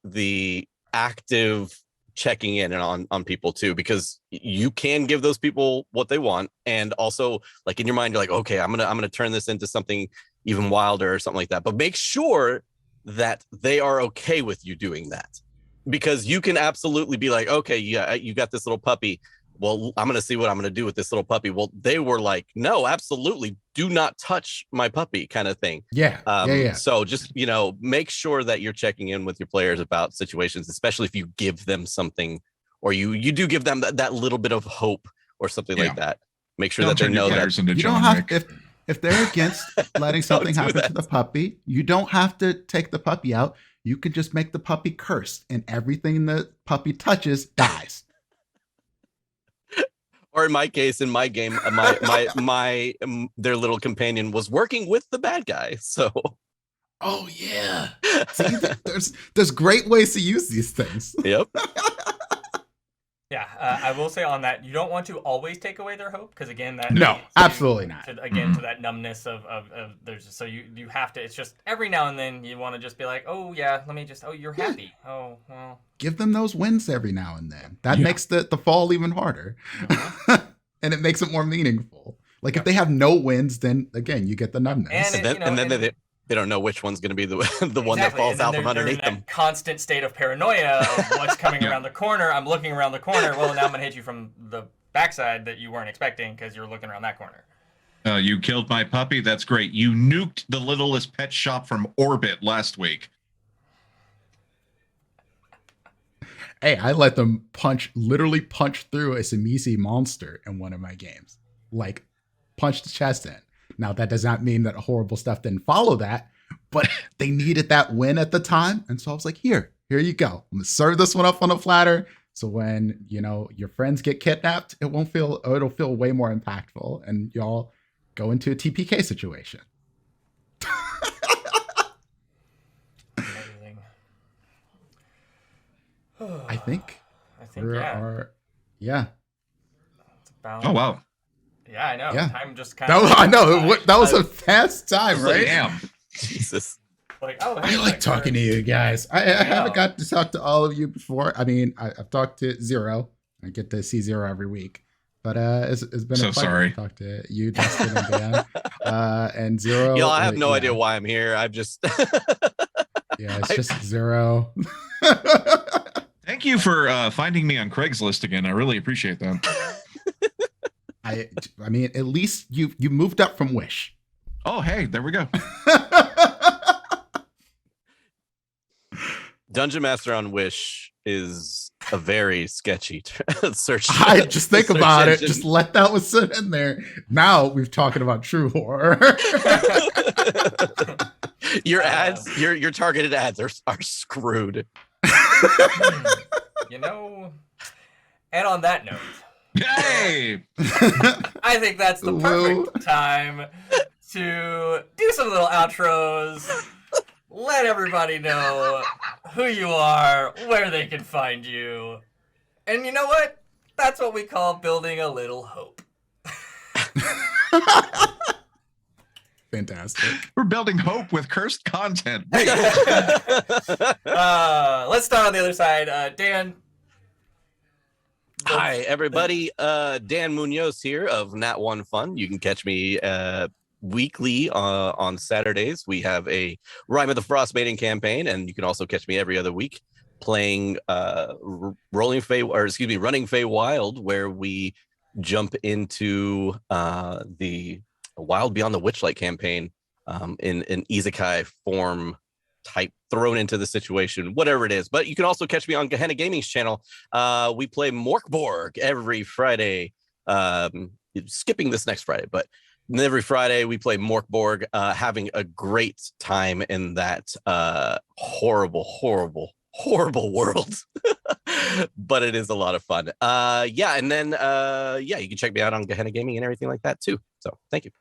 active checking in on people too, because you can give those people what they want, and also like in your mind you're like, okay, I'm gonna turn this into something even wilder or something like that, but make sure that they are okay with you doing that, because you can absolutely be like, okay, yeah, you got this little puppy, well, I'm going to see what I'm going to do with this little puppy. Well, they were like, no, absolutely. Do not touch my puppy kind of thing. Yeah. So just, make sure that you're checking in with your players about situations, especially if you give them something, or you do give them that little bit of hope or something like that. Make sure that they know that you don't have, if they're against letting something happen to the puppy, you don't have to take the puppy out. You could just make the puppy cursed, and everything the puppy touches dies. Or in my case, in my game, my their little companion was working with the bad guy. So, oh yeah, see, there's great ways to use these things. Yep. Yeah, I will say on that, you don't want to always take away their hope because again, that No, leads absolutely not. to that numbness of there's so you have to. It's just every now and then you want to just be like, oh yeah, let me just. Oh, you're happy. Oh well. Give them those wins every now and then. That makes the fall even harder, and it makes it more meaningful. Like if they have no wins, then again you get the numbness, and then they don't know which one's going to be the one that falls out from underneath them. Constant state of paranoia of what's coming around the corner. I'm looking around the corner. Well, now I'm gonna hit you from the backside that you weren't expecting because you're looking around that corner. You killed my puppy. That's great. You nuked the littlest pet shop from orbit last week. Hey, I let them literally punch through a Samisi monster in one of my games. Like, punch the chest in. Now, that does not mean that horrible stuff didn't follow that, but they needed that win at the time. And so I was like, here you go. I'm going to serve this one up on a platter. So when, your friends get kidnapped, it'll feel way more impactful. And y'all go into a TPK situation. I think yeah. Oh wow. Yeah, I know. Yeah. Time just kind of. I know. That was a fast time, right? Damn. Jesus. Like, oh, I like talking to you guys. I haven't got to talk to all of you before. I mean, I've talked to Zero. I get to see Zero every week. But it's been a pleasure to talk to you, Dustin, and Dan. And Zero. Y'all, I have no idea why I'm here. I've just. It's just Zero. Thank you for finding me on Craigslist again. I really appreciate that. I mean, at least you moved up from Wish. Oh, hey, there we go. Dungeon Master on Wish is a very sketchy search. I just think about it. Just let that one sit in there. Now we've talking about true horror. Your ads, your targeted ads are screwed. And on that note, hey, I think that's the perfect time to do some little outros. Let everybody know who you are, where they can find you. And you know what? That's what we call building a little hope. Fantastic. We're building hope with cursed content. Let's start on the other side. Dan. Hi, everybody. Dan Munoz here of Nat One Fun. You can catch me weekly on Saturdays. We have a Rime of the Frostmaiden campaign, and you can also catch me every other week playing Running Fey Wild, where we jump into the Wild Beyond the Witchlight campaign in an isekai form type, thrown into the situation, whatever it is. But you can also catch me on Gehenna Gaming's channel. We play Morkborg every Friday, skipping this next Friday, but every Friday we play Morkborg, having a great time in that horrible world. But it is a lot of fun. And then you can check me out on Gehenna Gaming and everything like that too. So thank you.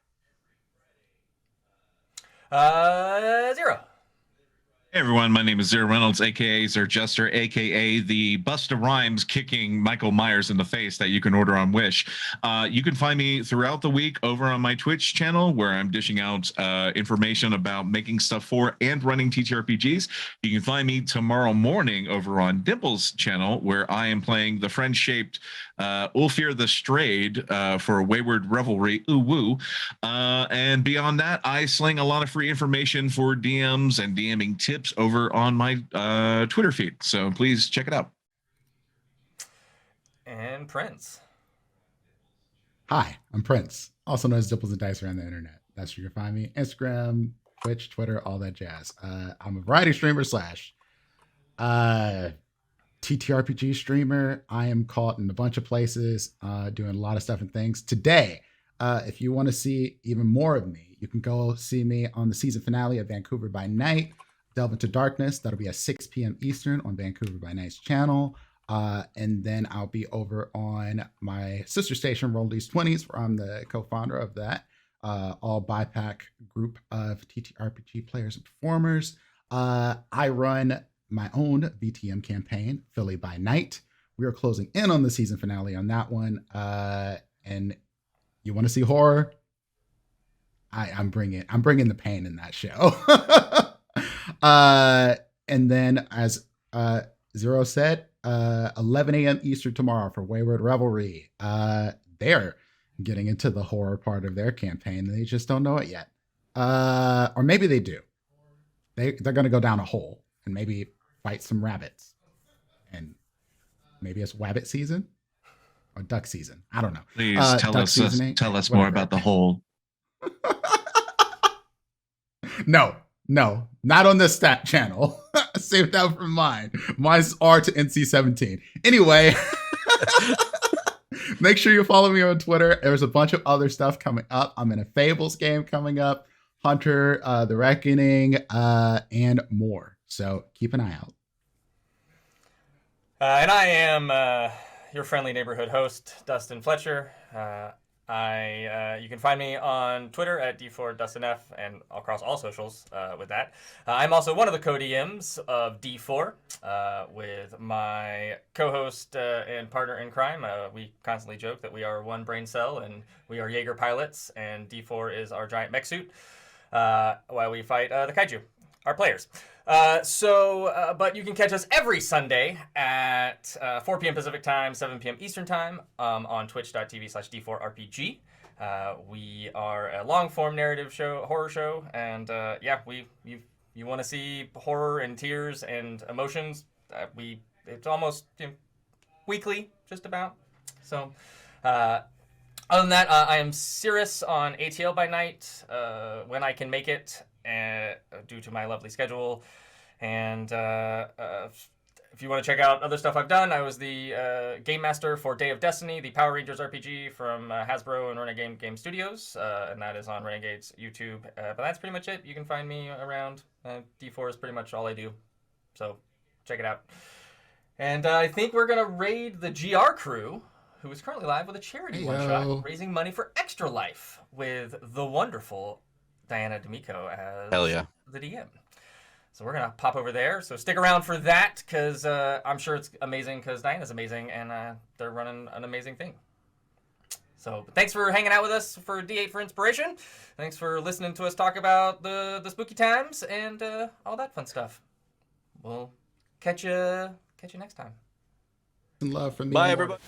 Zero. Hey everyone, my name is Zero Reynolds, aka Xerjester, aka the Busta Rhymes kicking Michael Myers in the face that you can order on Wish. You can find me throughout the week over on my Twitch channel, where I'm dishing out information about making stuff for and running TTRPGs. You can find me tomorrow morning over on Dimples' channel, where I am playing the friend-shaped Ulfir the Strayed for Wayward Revelry, ooh woo. And beyond that, I sling a lot of free information for DMs and DMing tips over on my Twitter feed. So please check it out. And Prince. Hi, I'm Prince, also known as Dimples and Dice around the internet. That's where you can find me. Instagram, Twitch, Twitter, all that jazz. I'm a variety streamer / TTRPG streamer. I am caught in a bunch of places, doing a lot of stuff and things. Today, if you want to see even more of me, you can go see me on the season finale of Vancouver by Night, Delve into Darkness. That'll be at 6 p.m. Eastern on Vancouver by Night's channel. And then I'll be over on my sister station, Roll These 20s, where I'm the co-founder of that all BIPAC group of TTRPG players and performers. I run my own VTM campaign, Philly by Night, We are closing in on the season finale on that one. And you want to see horror? I'm bringing the pain in that show. And then as Zero said, 11 a.m. Eastern tomorrow for Wayward Revelry. They're getting into the horror part of their campaign. They just don't know it yet. Or maybe they do. They're going to go down a hole and maybe fight some rabbits. And maybe it's wabbit season or duck season. I don't know. Please tell us more Whatever. about the hole. No, not on this stat channel. Save that for mine. Mine's R to NC-17. Anyway, make sure you follow me on Twitter. There's a bunch of other stuff coming up. I'm in a Fables game coming up, Hunter, The Reckoning, and more. So keep an eye out. And I am your friendly neighborhood host, Dustin Fletcher. You can find me on Twitter at D4DustinF and across all socials with that. I'm also one of the co-DMs of D4 with my co-host and partner in crime. We constantly joke that we are one brain cell and we are Jaeger pilots, and D4 is our giant mech suit while we fight the kaiju, our players. But you can catch us every Sunday at 4 p.m. Pacific time, 7 p.m. Eastern time on twitch.tv/D4RPG. We are a long-form narrative show, horror show, and you want to see horror and tears and emotions. It's almost weekly, just about. So, other than that, I am Cirrus on ATL by night when I can make it. Due to my lovely schedule, and if you want to check out other stuff I've done, I was the game master for Day of Destiny, the Power Rangers RPG from Hasbro and Renegade Game Studios, and that is on Renegade's YouTube. But that's pretty much it. You can find me around. D4 is pretty much all I do, so check it out. And I think we're gonna raid the GR crew, who is currently live with a charity one-shot, raising money for Extra Life with the wonderful Diana D'Amico as the DM. So we're going to pop over there. So stick around for that, because I'm sure it's amazing, because Diana's amazing, and they're running an amazing thing. So thanks for hanging out with us for D8 for inspiration. Thanks for listening to us talk about the spooky times and all that fun stuff. We'll catch you next time. And love from me. Bye, everybody.